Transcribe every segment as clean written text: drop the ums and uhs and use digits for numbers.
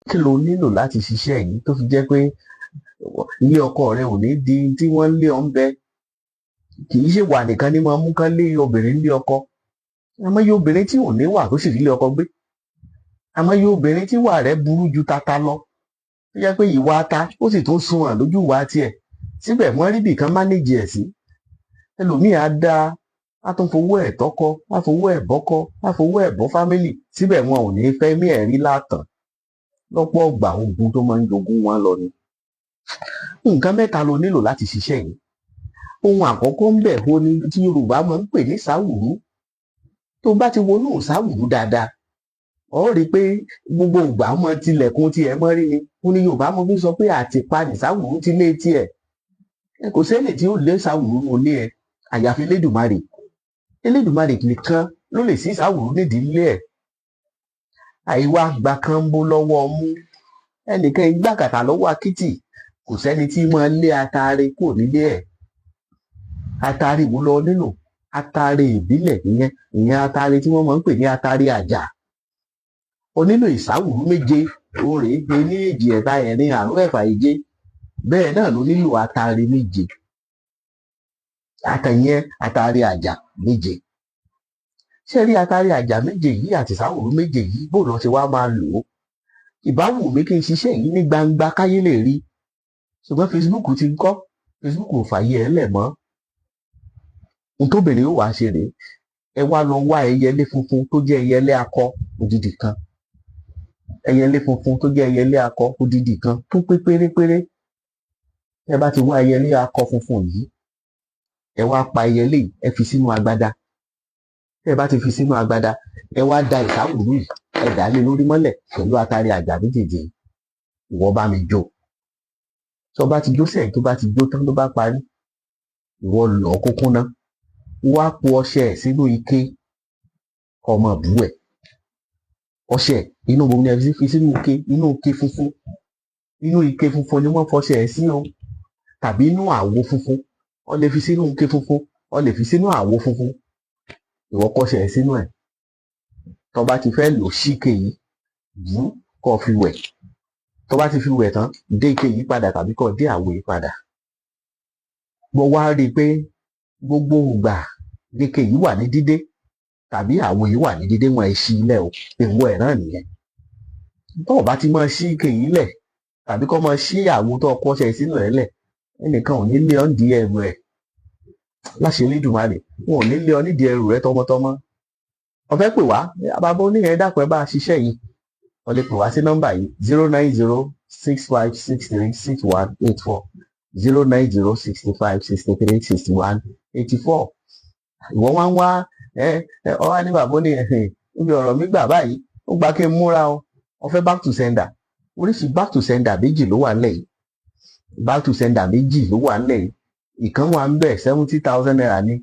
kí lo nílò láti ṣiṣẹ́ yìí tó fi jẹ́ pé ilé ọkọ rẹ ò ní di tí wọ́n ń lé ọ ń bẹ. Kì í ṣe wà nìkan ní máa mú kán lé obìnrin lé ọkọ. Àmọ́ yóò obìnrin tí ò ní wà tó sì rí ilé ọkọ gbé. Àmọ́ yóò obìnrin tí wà rẹ̀ burú ju tata lọ. Tó jẹ́ pé ìwà ata ó sì tún sunwọ̀n lójú ìwà tiẹ̀. Síbẹ̀ wọ́n rí bìkan mánéjì ẹ̀ sí. Ẹlòmíì á dá á tún fowó ẹ̀ tọ́kọ, á fowó ẹ̀ bọ́kọ, á fowó ẹ̀ bọ́ fámílì. Síbẹ̀ wọn ò ní fẹ́ mí ẹ̀rí látàn. Lọ́pọ̀ ọgbà ogun tó máa ń jogún wọn lọ ni. Nǹkan mẹ́ta lo nílò láti ṣiṣẹ́ yìí. Ohun àkọ́kọ́ ń bẹ̀ wo ni tí Yorùbá máa ń pè ní ìsáwùrú. Tó bá ti wọnú ìsáwùrú dáadáa, ọ rí i pé gbogbo ìgbà ọmọ tilẹ̀kùn tiẹ̀ mọ́ rí ni. Ó ní Yorùbá mo fi sọ pé àtìpa ìsáwùrú ti lé tiẹ̀. Kò sẹ́ni tí ó lé ìsáwùrú mo lé ẹ àyàfi Elédùmarè. Elédùmarè nìkan ló lè sí ìsáwùrú nídìí ilé ẹ̀. Àìwá gbà kan ń bó lọ́wọ́ mú. Ẹnìkan igbákàtà lọ́wọ́ akítì. Kò sẹ́ni tí máa lé atare kúrò nílé ẹ̀. Atare wo lọ nílò? Atare ìbílẹ̀ ìyẹn atare tí wọ́n máa ń pè ní atare àjà. O nílò ìsáwùrú méje, oòrè ení èjì ẹ̀ta ẹ̀rin àrún ẹ̀fà èje. Bẹ́ẹ̀ náà ló nílò atare méje. Àtẹ̀yẹn atare àjà méje. Ṣé rí atare àjà méje yìí àti ìsáwùrú méje yìí bó lọ ṣe wá máa lò ó? Ìbáwò mi kí n ṣiṣẹ́ yìí ní gbangba káyé lè rí. Ṣùgbọ́n Facebook ti ń kọ́. Facebook ò fàyè ẹ̀ lẹ̀ mọ́. Ohun tóbìnrin ó wá ṣe rèé. Ẹ wá lọ wá ẹyẹlé funfun tó jẹ́ ẹyẹlé akọ odidi kan. Ẹyẹlé funfun tó jẹ́ ẹyẹlé akọ odidi kan tó pé pérépéré. Ẹ bá ti wá ẹyẹlé akọ funfun yìí, ẹ wá pa ẹyẹlé yìí, ẹ fi sínú agbada. Ẹ bá ti fi sínú agbada, ẹ wá da ìsáwùrú yìí, ẹ dà á lé lórí mọ́lẹ̀ pẹ̀lú atare àjà méjèèjì. Ìwọ bá mi jó. Tó bá ti jó sẹ́yìn tó bá ti jó tán ló bá parí. Ìwọ lọ̀ ọ́ kókó ná. Wá po ọṣẹ ẹ̀ sínú ike ọmọ bú ẹ̀. Ọṣẹ inú gbogbo ní ẹ fi sínú ike, inú ike funfun. Inú ike funfun ni wọ́n fọṣẹ ẹ̀ sí o. Tàbí inú àwo funfun. Ó lè fi sínú ike funfun, ó lè fi sínú àwo funfun. Ìwọ kọ́ṣẹ ẹ̀ sínú ẹ̀. Tó bá ti fẹ́ lò síke yìí, bú kó fi wẹ̀. Tó bá ti fi wẹ̀ tán, dé ike yìí padà tàbí kó dé àwo yìí padà. Mo wá rí i pé gbogbo ìgbà ike yìí wà ní dídé tàbí àwo yìí wà ní dídé wọn ẹ̀ ṣí ilẹ̀ o. Èèwọ̀ ẹ̀ náà nìyẹn. Tó o bá ti máa ṣí ike yìí lẹ̀ tàbí kó máa ṣí àwo tó kọ́ṣẹ sínú ẹ̀ lẹ̀, ẹnìkan ò ní lé ọ nídìí ẹrù ẹ̀. Láṣẹ Elédùmarè, wọn ò ní lé ọ nídìí ẹrù rẹ tọmọtọmọ. Ó fẹ́ pè wá, bàbá oníyẹn dákun ẹ bá a ṣiṣẹ́ yìí. Ó lè pè wá sí nọ́mbà yìí 09065636184 09065636184. Ìwọ wá ń wá ọ wá ní bàbá oníyẹn níbi ọ̀rọ̀ mi gbà báyìí ó gba kí n múra o. Ó fẹ́ back to sender. Oríṣi back to sender méjì ló wà nílẹ̀ yìí. Back to sender méjì ló wà nílẹ̀ yìí. Ìkan wà ń bẹ̀ 70,000 naira ni.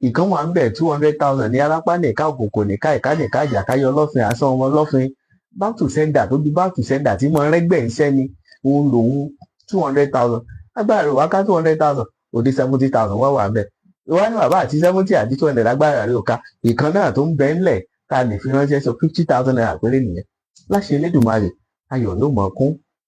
Ìkan wà ń bẹ̀ 200,000 ní alápá nìka òkòkò nìka ìka nìka ìjàkáyọ lọ́fin àsán ọmọ lọ́fin. Back to sender tó di back to sender tí mo rẹ́gbẹ̀ iṣẹ́ ni òun lòun 200,000. Agbára rẹ̀ wá ká 200,000 òde 70,000 wá wà ń bẹ̀. Ìwá ní bàbá àti 70 àti 200 agbára rẹ̀ ò ká. Ìkan náà tó ń bẹ ńlẹ̀ ta lè fi ránṣẹ́ sọ 50,000 naira péré nìyẹn. Láṣẹ Elédùmarè ayọ̀ ló mọ̀ kún